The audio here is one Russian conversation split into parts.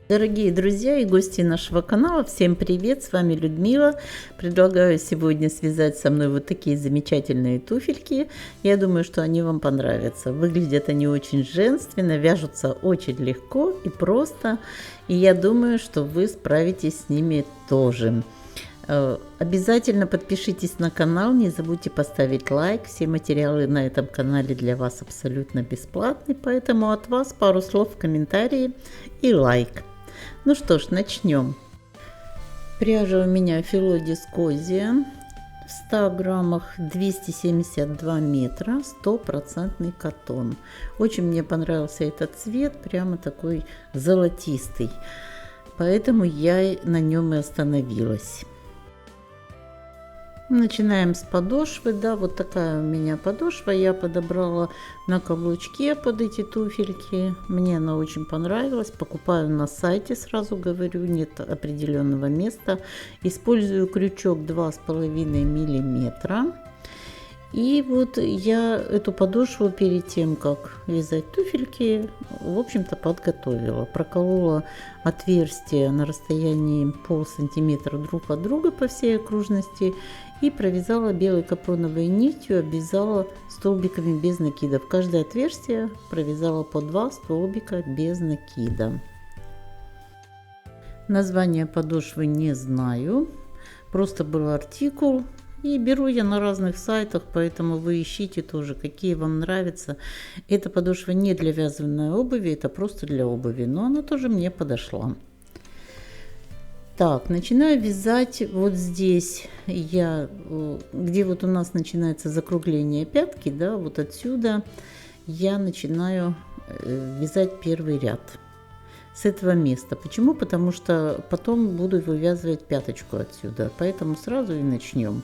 Дорогие друзья и гости нашего канала, всем привет, с вами Людмила. Предлагаю сегодня связать со мной вот такие замечательные туфельки. Я думаю, что они вам понравятся. Выглядят они очень женственно, вяжутся очень легко и просто. И я думаю, что вы справитесь с ними тоже. Обязательно подпишитесь на канал, не забудьте поставить лайк. Все материалы на этом канале для вас абсолютно бесплатны, поэтому от вас пару слов в комментарии и лайк. Ну что ж, начнем. Пряжа у меня Филодискозия. В 100 граммах 272 метра, 100% катон. Очень мне понравился этот цвет, прямо такой золотистый. Поэтому я на нем и остановилась. Начинаем с подошвы. Да, вот такая у меня подошва. Я подобрала на каблучке под эти туфельки. Мне она очень понравилась. Покупаю на сайте, сразу говорю, нет определенного места. Использую крючок 2,5 миллиметра. И вот я эту подошву перед тем, как вязать туфельки, в общем-то подготовила. Проколола отверстие на расстоянии полсантиметра друг от друга по всей окружности и провязала белой капроновой нитью, обвязала столбиками без накида. В каждое отверстие провязала по 2 столбика без накида. Название подошвы не знаю, просто был артикул. И беру я на разных сайтах, поэтому вы ищите тоже, какие вам нравятся. Эта подошва не для вязаной обуви, это просто для обуви, но она тоже мне подошла. Так, начинаю вязать вот здесь, где вот у нас начинается закругление пятки, да, вот отсюда я начинаю вязать первый ряд. С этого места. Почему? Потому что потом буду вывязывать пяточку отсюда, поэтому сразу и начнем.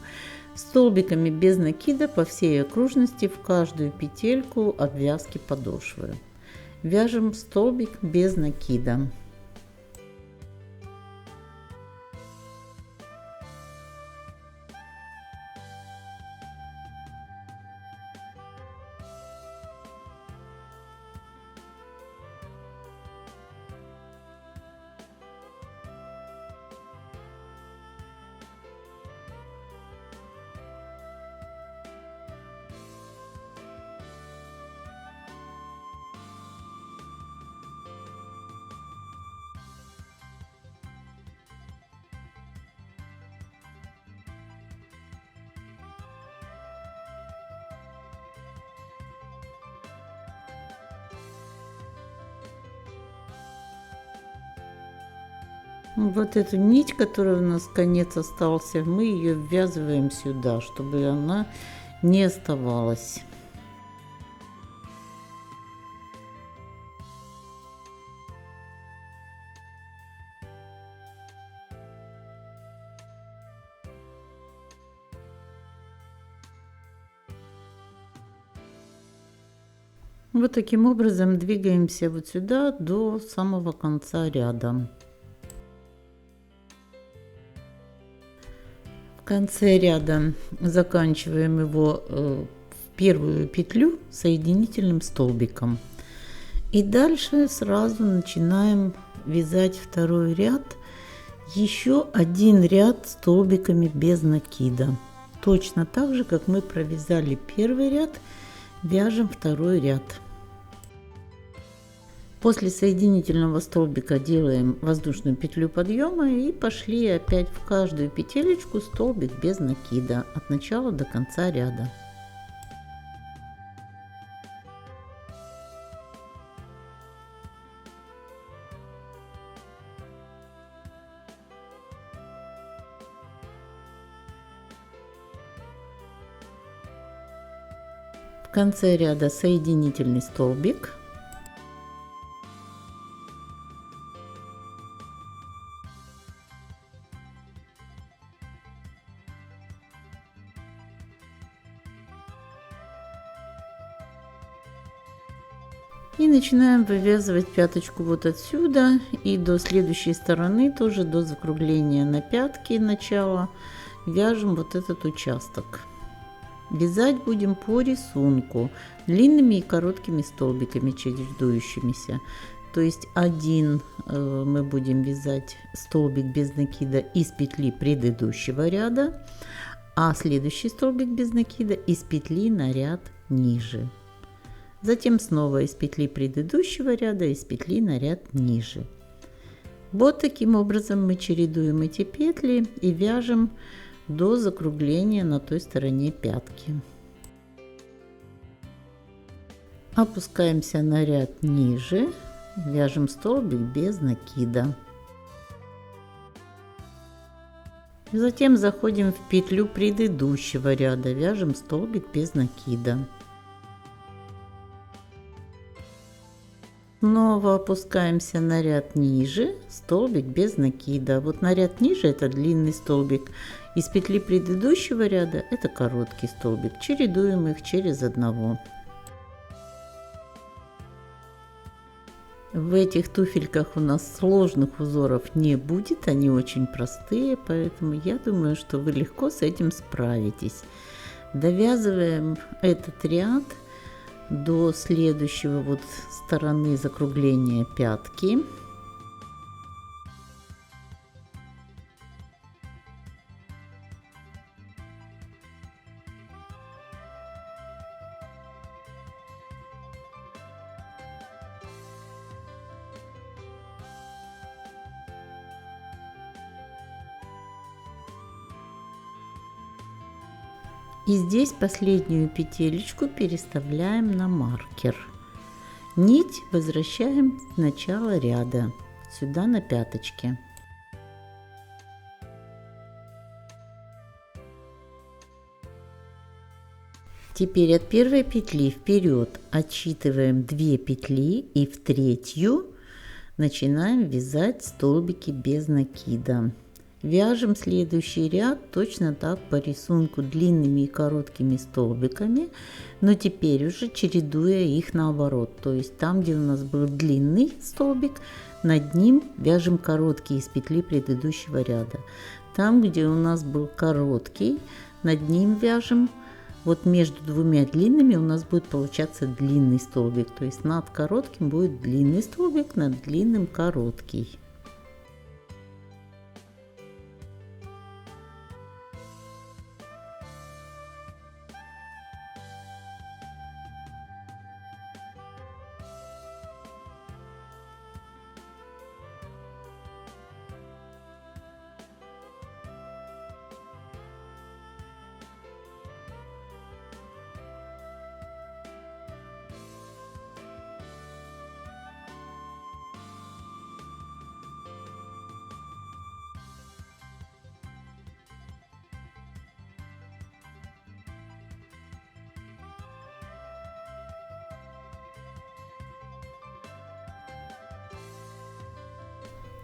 Столбиками без накида по всей окружности в каждую петельку обвязки подошвы. Вяжем столбик без накида. Вот эту нить, которая у нас конец остался, мы ее ввязываем сюда, чтобы она не оставалась. Вот таким образом двигаемся вот сюда до самого конца ряда. В конце ряда заканчиваем его в первую петлю соединительным столбиком. И дальше сразу начинаем вязать второй ряд. Еще один ряд столбиками без накида. Точно так же, как мы провязали первый ряд, вяжем второй ряд. После соединительного столбика делаем воздушную петлю подъема и пошли опять в каждую петелечку столбик без накида от начала до конца ряда. В конце ряда соединительный столбик. И начинаем вывязывать пяточку вот отсюда и до следующей стороны, тоже до закругления на пятки начала, вяжем вот этот участок. Вязать будем по рисунку длинными и короткими столбиками чередующимися. То есть один мы будем вязать столбик без накида из петли предыдущего ряда, а следующий столбик без накида из петли на ряд ниже. Затем снова из петли предыдущего ряда, из петли на ряд ниже. Вот таким образом мы чередуем эти петли и вяжем до закругления на той стороне пятки. Опускаемся на ряд ниже, вяжем столбик без накида. Затем заходим в петлю предыдущего ряда, вяжем столбик без накида. Снова опускаемся на ряд ниже, столбик без накида. Вот на ряд ниже это длинный столбик, из петли предыдущего ряда это короткий столбик. Чередуем их через одного. В этих туфельках у нас сложных узоров не будет, они очень простые, поэтому я думаю, что вы легко с этим справитесь. Довязываем этот ряд до следующего вот стороны закругления пятки. И здесь последнюю петелечку переставляем на маркер. Нить возвращаем в начало ряда, сюда на пяточке. Теперь от первой петли вперед отсчитываем 2 петли и в третью начинаем вязать столбики без накида. Вяжем следующий ряд точно так по рисунку длинными и короткими столбиками, но теперь уже чередуя их наоборот. То есть там, где у нас был длинный столбик, над ним вяжем короткий из петли предыдущего ряда. Там, где у нас был короткий, над ним вяжем, вот между двумя длинными у нас будет получаться длинный столбик. То есть над коротким будет длинный столбик, над длинным короткий.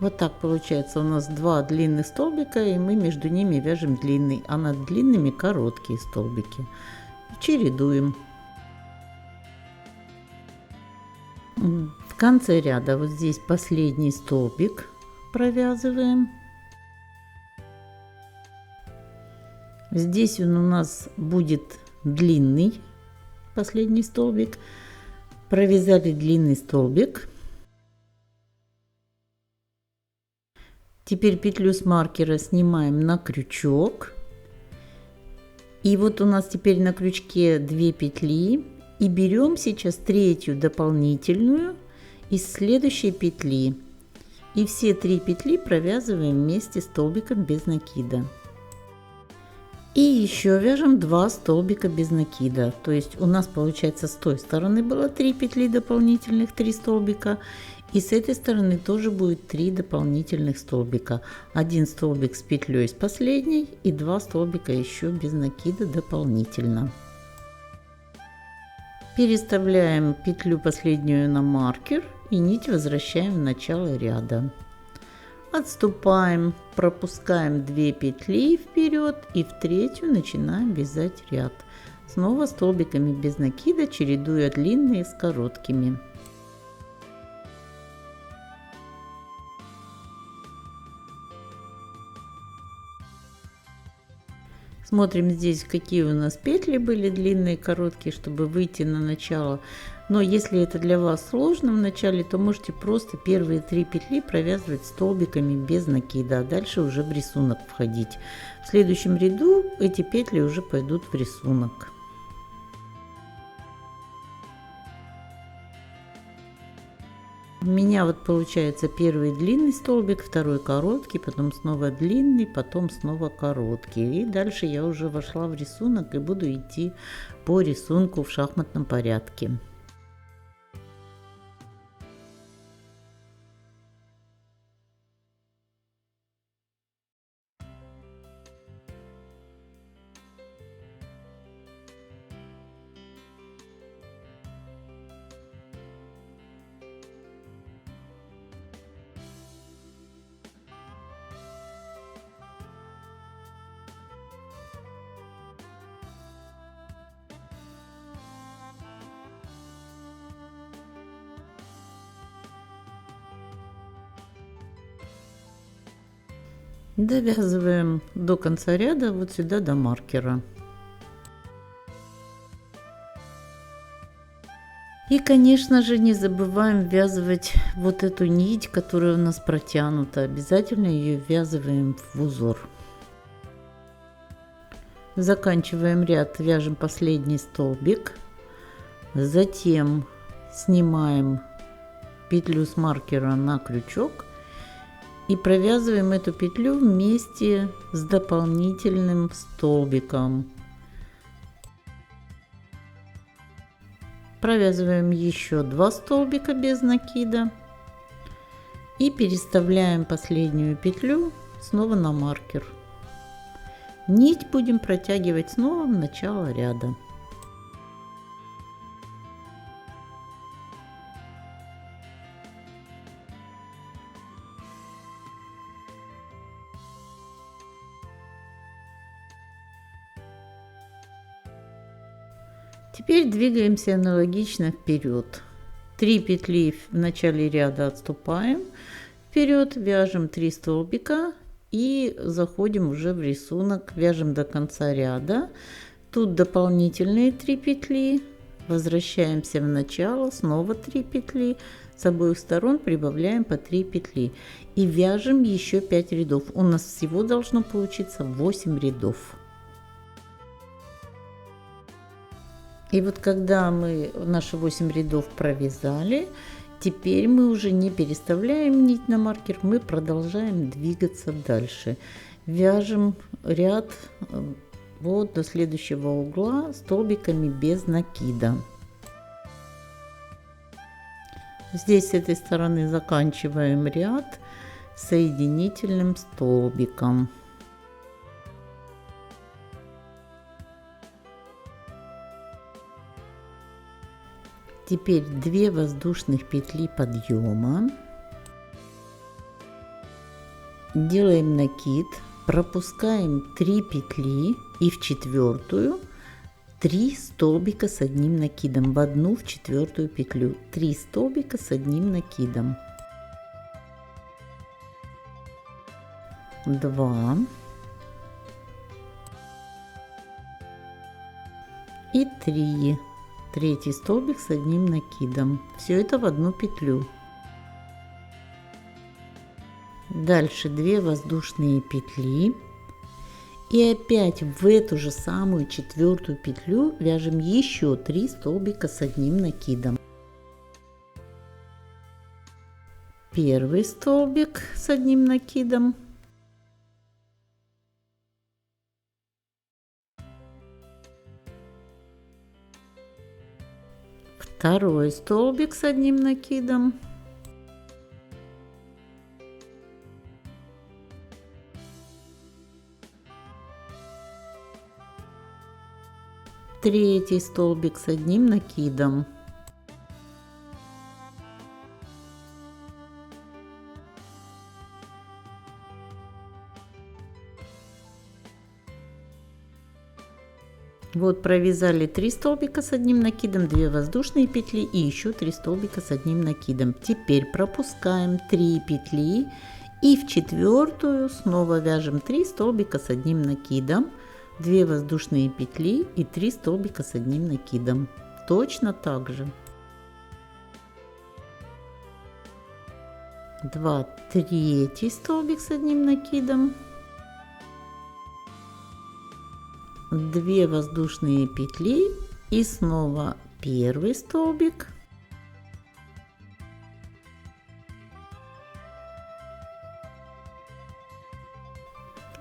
Вот так получается у нас 2 длинных столбика, и мы между ними вяжем длинный, а над длинными короткие столбики. Чередуем. В конце ряда вот здесь последний столбик провязываем. Здесь он у нас будет длинный, последний столбик. Провязали длинный столбик. Теперь петлю с маркера снимаем на крючок. И вот у нас теперь на крючке 2 петли. И берем сейчас третью дополнительную из следующей петли. И все 3 петли провязываем вместе столбиком без накида. И еще вяжем 2 столбика без накида. То есть у нас получается с той стороны было 3 петли дополнительных, 3 столбика. И с этой стороны тоже будет 3 дополнительных столбика. 1 столбик с петлей с последней и 2 столбика еще без накида дополнительно. Переставляем петлю последнюю на маркер и нить возвращаем в начало ряда. Отступаем, пропускаем 2 петли вперед и в третью начинаем вязать ряд. Снова столбиками без накида, чередуя длинные с короткими. Смотрим здесь, какие у нас петли были длинные, короткие, чтобы выйти на начало Но если это для вас сложно в начале, то можете просто первые 3 петли провязывать столбиками без накида, а дальше уже в рисунок входить. В следующем ряду эти петли уже пойдут в рисунок. У меня вот получается первый длинный столбик, второй короткий, потом снова длинный, потом снова короткий. И дальше я уже вошла в рисунок и буду идти по рисунку в шахматном порядке. Довязываем до конца ряда, вот сюда до маркера. И, конечно же, не забываем ввязывать вот эту нить, которая у нас протянута. Обязательно ее ввязываем в узор. Заканчиваем ряд, вяжем последний столбик. Затем снимаем петлю с маркера на крючок. И провязываем эту петлю вместе с дополнительным столбиком. Провязываем еще 2 столбика без накида. И переставляем последнюю петлю снова на маркер. Нить будем протягивать снова в начало ряда. Теперь двигаемся аналогично вперед. 3 петли в начале ряда отступаем вперед, вяжем 3 столбика и заходим уже в рисунок, вяжем до конца ряда. Тут дополнительные 3 петли, возвращаемся в начало, снова 3 петли, с обоих сторон прибавляем по 3 петли и вяжем еще 5 рядов. У нас всего должно получиться 8 рядов. И вот когда мы наши 8 рядов провязали, теперь мы уже не переставляем нить на маркер, мы продолжаем двигаться дальше. Вяжем ряд вот до следующего угла столбиками без накида. Здесь с этой стороны заканчиваем ряд соединительным столбиком. Теперь 2 воздушных петли подъема, делаем накид, пропускаем 3 петли и в четвертую 3 столбика с одним накидом, в одну в четвертую петлю 3 столбика с одним накидом, 2 и 3. Третий столбик с одним накидом. Все это в одну петлю. Дальше 2 воздушные петли. И опять в эту же самую четвертую петлю вяжем еще 3 столбика с одним накидом. Первый столбик с одним накидом. Второй столбик с одним накидом. Третий столбик с одним накидом. Вот провязали 3 столбика с одним накидом, 2 воздушные петли и еще 3 столбика с одним накидом. Теперь пропускаем 3 петли и в четвертую снова вяжем 3 столбика с одним накидом, 2 воздушные петли и 3 столбика с одним накидом. Точно так же. 2 третий столбик с одним накидом, 2 воздушные петли и снова первый столбик,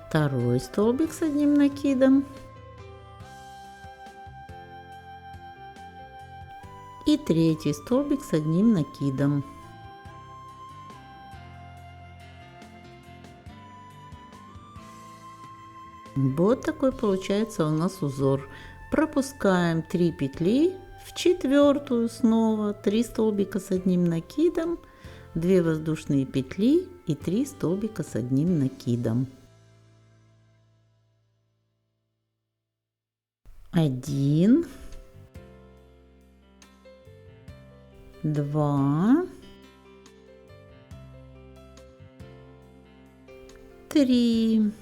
второй столбик с одним накидом и третий столбик с одним накидом. Вот такой получается у нас узор. Пропускаем 3 петли в четвертую, снова 3 столбика с одним накидом, 2 воздушные петли и 3 столбика с одним накидом. 1, 2, 3.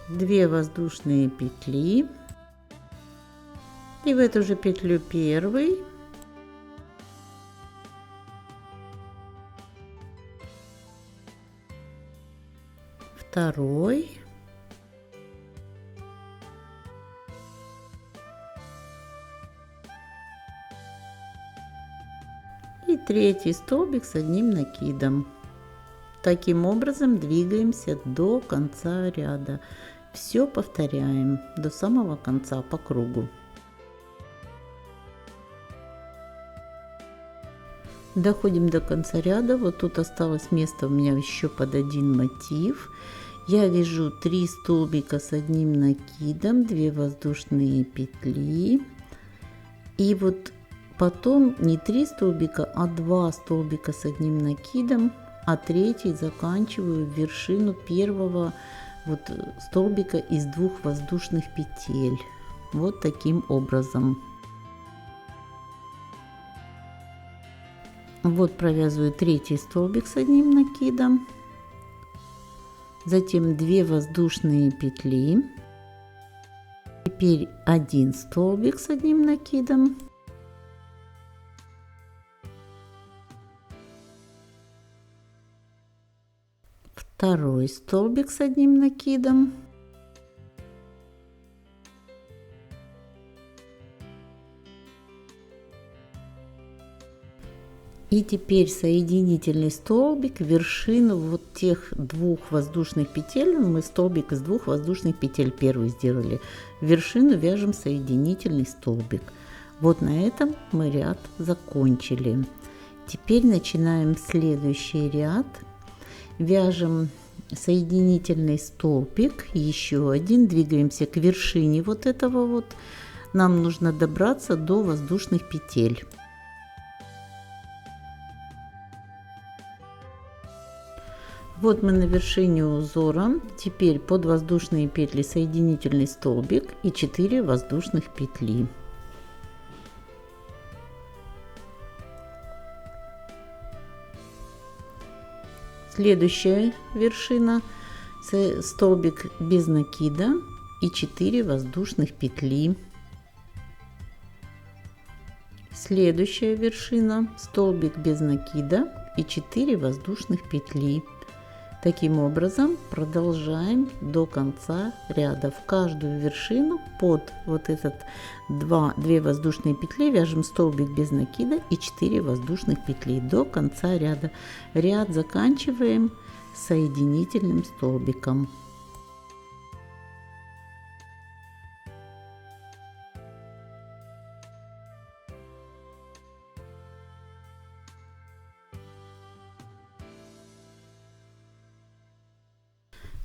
2 воздушные петли и в эту же петлю первый, второй, и третий столбик с одним накидом. Таким образом двигаемся до конца ряда. Все повторяем до самого конца по кругу. Доходим до конца ряда. Вот тут осталось место у меня еще под один мотив. Я вяжу 3 столбика с одним накидом, 2 воздушные петли. И вот потом не 3 столбика, а 2 столбика с одним накидом, а третий заканчиваю в вершину первого вот столбика из 2 воздушных петель. Вот таким образом. Вот провязываю третий столбик с одним накидом, затем 2 воздушные петли, теперь 1 столбик с одним накидом, второй столбик с одним накидом, и теперь соединительный столбик в вершину вот тех 2 воздушных петель. Мы столбик из 2 воздушных петель первый сделали. В вершину вяжем соединительный столбик. Вот на этом мы ряд закончили. Теперь начинаем следующий ряд. Вяжем соединительный столбик, еще один, двигаемся к вершине вот этого вот. Нам нужно добраться до воздушных петель. Вот мы на вершине узора. Теперь под воздушные петли соединительный столбик и 4 воздушных петли. Следующая вершина, столбик без накида и 4 воздушных петли. Следующая вершина, столбик без накида и 4 воздушных петли. Таким образом продолжаем до конца ряда. В каждую вершину под вот этот 2 воздушные петли вяжем столбик без накида и 4 воздушных петли до конца ряда. Ряд заканчиваем соединительным столбиком.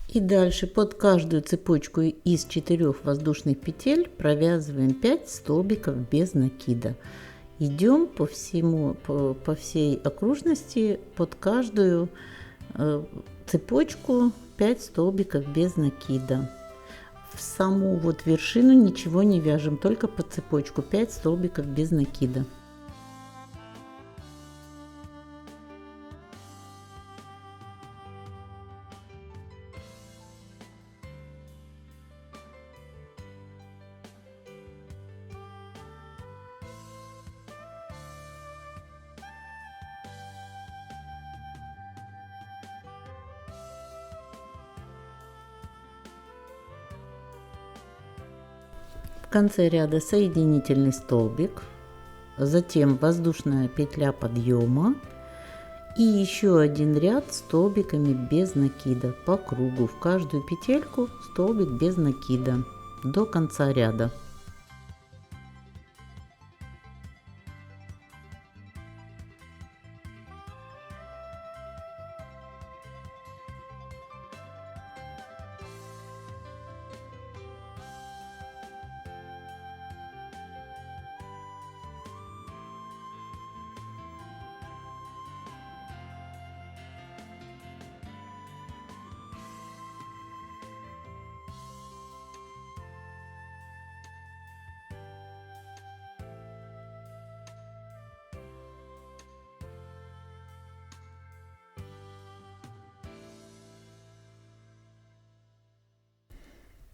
И дальше под каждую цепочку из 4 воздушных петель провязываем 5 столбиков без накида. Идем по всей окружности под каждую цепочку 5 столбиков без накида. В саму вот вершину ничего не вяжем, только под цепочку 5 столбиков без накида. В конце ряда соединительный столбик, затем воздушная петля подъема и еще один ряд столбиками без накида по кругу. В каждую петельку столбик без накида до конца ряда.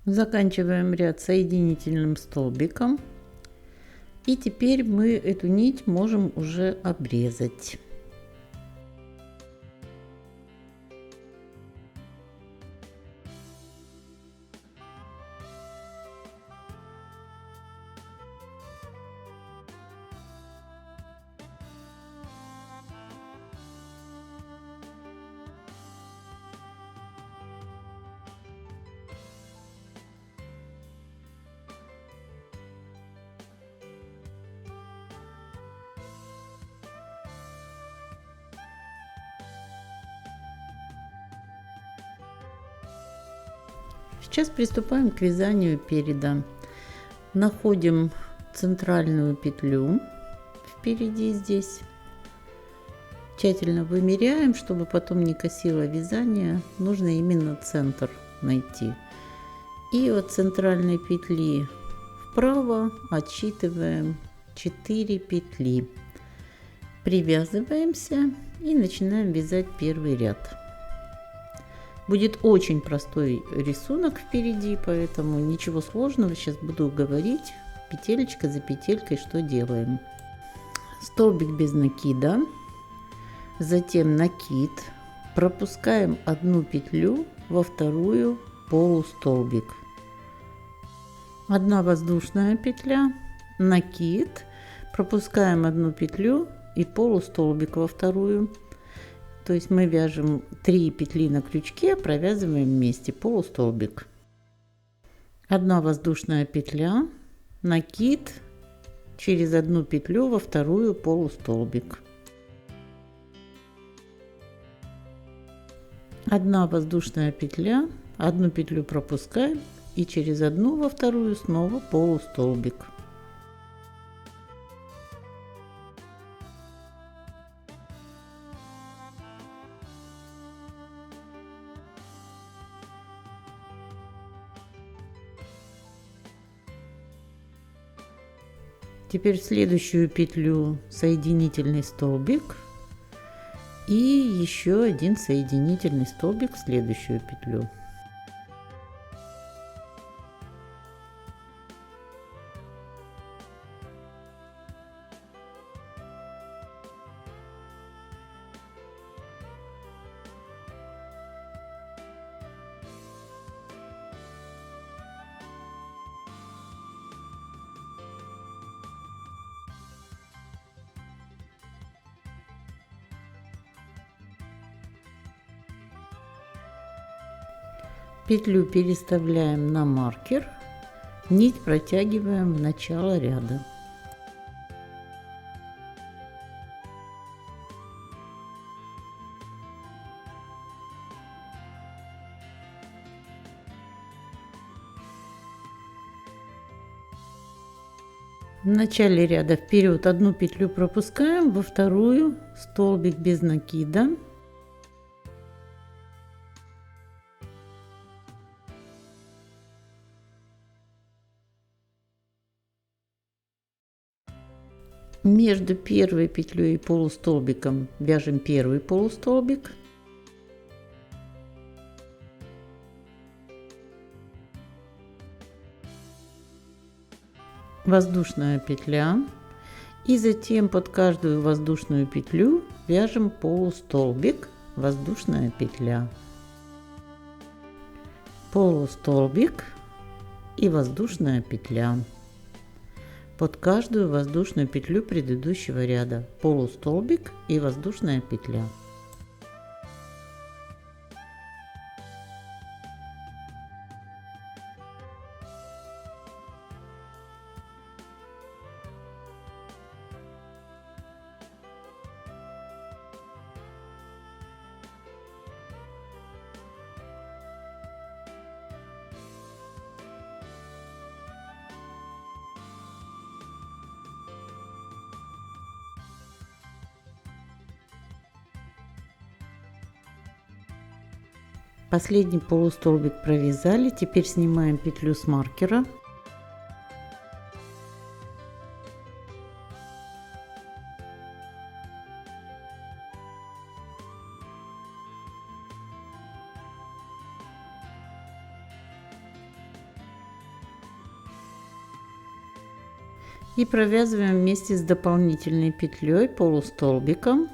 Заканчиваем ряд соединительным столбиком. И теперь мы эту нить можем уже обрезать. Сейчас приступаем к вязанию переда. Находим центральную петлю впереди здесь. Тщательно вымеряем, чтобы потом не косило вязание. Нужно именно центр найти. И от центральной петли вправо отсчитываем 4 петли. Привязываемся и начинаем вязать первый ряд. Будет очень простой рисунок впереди, поэтому ничего сложного. Сейчас буду говорить петелечка за петелькой, что делаем. Столбик без накида, затем накид, пропускаем одну петлю во вторую полустолбик. Одна воздушная петля, накид, пропускаем одну петлю и полустолбик во вторую. То есть мы вяжем 3 петли на крючке, провязываем вместе полустолбик. Одна воздушная петля, накид, через одну петлю во вторую полустолбик. Одна воздушная петля, одну петлю пропускаем и через одну во вторую снова полустолбик. Теперь в следующую петлю соединительный столбик и еще один соединительный столбик в следующую петлю. Петлю переставляем на маркер, нить протягиваем в начало ряда. В начале ряда вперед одну петлю пропускаем, во вторую столбик без накида. Между первой петлей и полустолбиком вяжем первый полустолбик. Воздушная петля. И затем под каждую воздушную петлю вяжем полустолбик, воздушная петля. Полустолбик и воздушная петля. под каждую воздушную петлю предыдущего ряда, полустолбик и воздушная петля. Последний полустолбик провязали, теперь снимаем петлю с маркера. И провязываем вместе с дополнительной петлей полустолбиком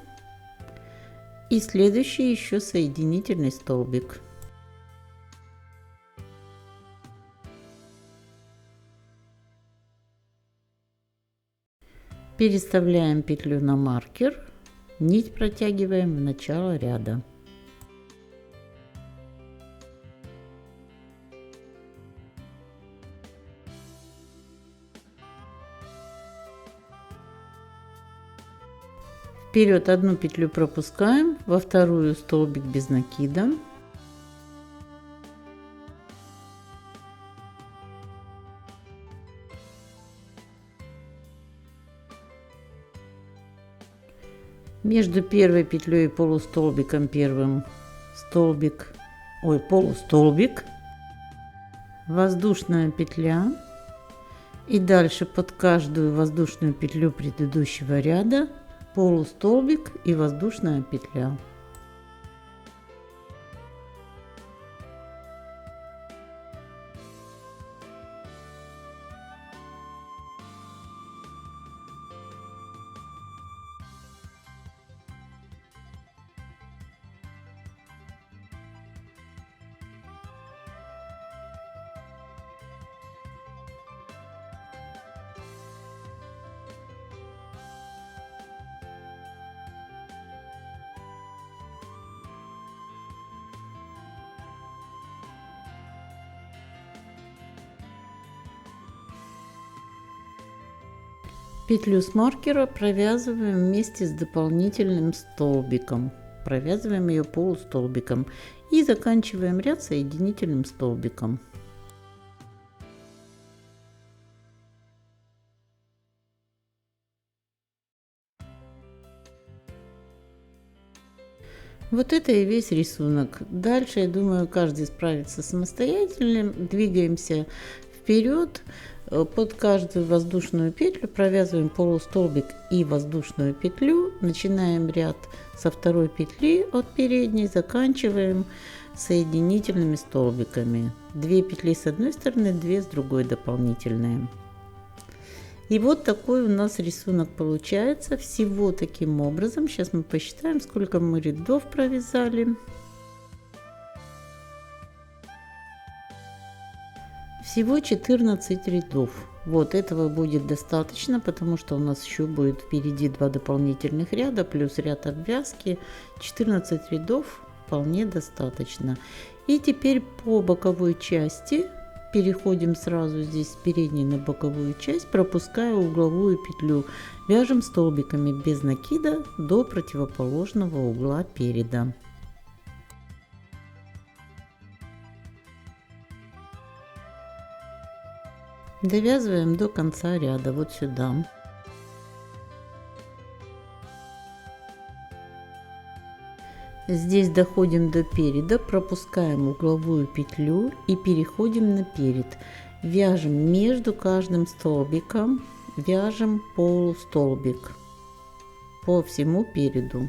и следующий еще соединительный столбик. Переставляем петлю на маркер, нить протягиваем в начало ряда. Вперед одну петлю пропускаем, во вторую столбик без накида. Между первой петлей и полустолбиком первым полустолбик, воздушная петля и дальше под каждую воздушную петлю предыдущего ряда полустолбик и воздушная петля. Петлю с маркера провязываем вместе с дополнительным столбиком. Провязываем ее полустолбиком и заканчиваем ряд соединительным столбиком. Вот это и весь рисунок. Дальше, я думаю, каждый справится самостоятельно. Двигаемся вперед. Под каждую воздушную петлю провязываем полустолбик и воздушную петлю. Начинаем ряд со второй петли от передней, заканчиваем соединительными столбиками. 2 петли с одной стороны, 2 с другой дополнительные. И вот такой у нас рисунок получается. Всего таким образом. Сейчас мы посчитаем, сколько мы рядов провязали. Всего 14 рядов. Вот этого будет достаточно, потому что у нас еще будет впереди 2 дополнительных ряда плюс ряд обвязки. 14 рядов вполне достаточно. И теперь по боковой части переходим сразу здесь с передней на боковую часть, пропуская угловую петлю. Вяжем столбиками без накида до противоположного угла переда. Довязываем до конца ряда, вот сюда. Здесь доходим до переда, пропускаем угловую петлю и переходим на перед. Вяжем между каждым столбиком, вяжем полустолбик по всему переду.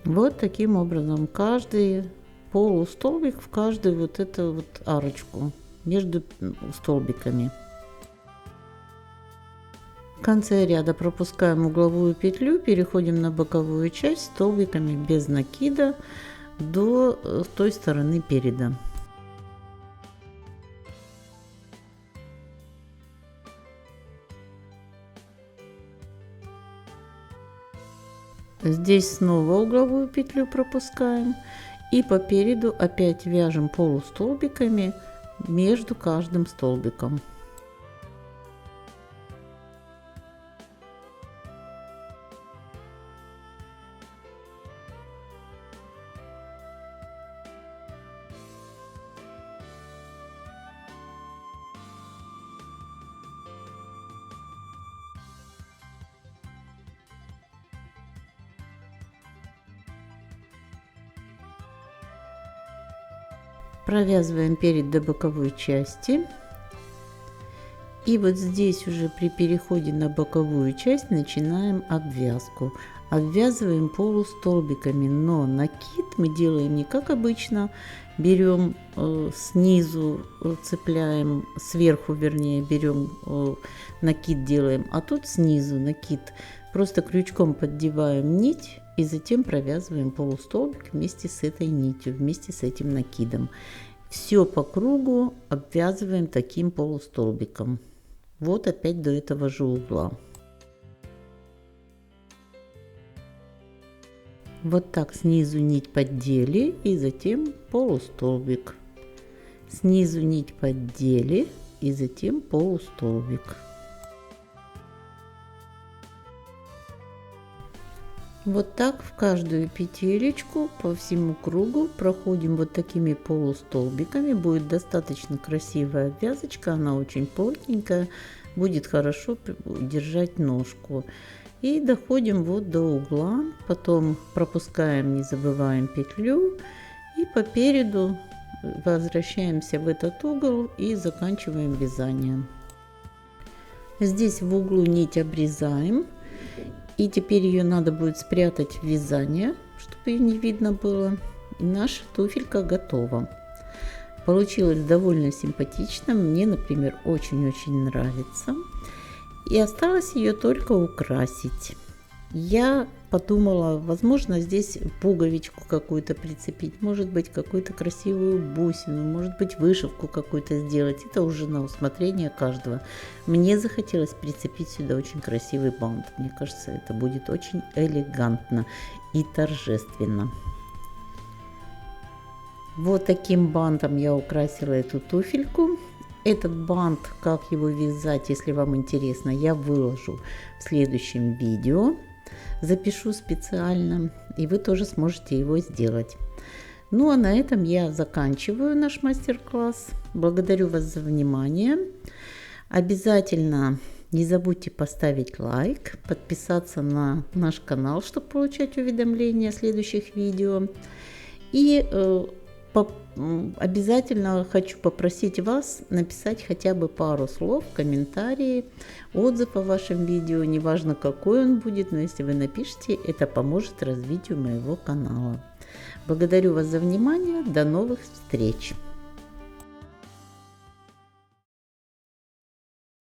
Вот таким образом каждый полустолбик в каждую вот эту вот арочку между столбиками. В конце ряда пропускаем угловую петлю, переходим на боковую часть столбиками без накида до той стороны переда. Здесь снова угловую петлю пропускаем и по переду опять вяжем полустолбиками между каждым столбиком. Провязываем перед до боковой части. И вот здесь уже при переходе на боковую часть начинаем обвязку. Обвязываем полустолбиками, но накид мы делаем не как обычно. Берем снизу, цепляем, сверху вернее, берем накид делаем, а тут снизу накид. Просто крючком поддеваем нить и затем провязываем полустолбик вместе с этой нитью, вместе с этим накидом. Все по кругу обвязываем таким полустолбиком. Вот опять до этого же угла. Вот так снизу нить поддели и затем полустолбик. Снизу нить поддели и затем полустолбик. Вот так в каждую петелечку по всему кругу проходим вот такими полустолбиками. Будет достаточно красивая обвязочка, она очень плотненькая, будет хорошо держать ножку. И доходим вот до угла, потом пропускаем, не забываем петлю и по переду возвращаемся в этот угол и заканчиваем вязание. Здесь в углу нить обрезаем. И теперь ее надо будет спрятать в вязание, чтобы ее не видно было. И наша туфелька готова. Получилось довольно симпатично. Мне, например, очень-очень нравится. И осталось ее только украсить. Я подумала, возможно, здесь пуговичку какую-то прицепить, может быть, какую-то красивую бусину, может быть, вышивку какую-то сделать. Это уже на усмотрение каждого. Мне захотелось прицепить сюда очень красивый бант. Мне кажется, это будет очень элегантно и торжественно. Вот таким бантом я украсила эту туфельку. Этот бант, как его вязать, если вам интересно, я выложу в следующем видео. Запишу специально, и вы тоже сможете его сделать. Ну а на этом я заканчиваю наш мастер-класс. Благодарю вас за внимание. Обязательно не забудьте поставить лайк, подписаться на наш канал, чтобы получать уведомления о следующих видео. И обязательно хочу попросить вас написать хотя бы пару слов, комментарии, отзыв о вашем видео, неважно какой он будет, но если вы напишите, это поможет развитию моего канала. Благодарю вас за внимание, до новых встреч!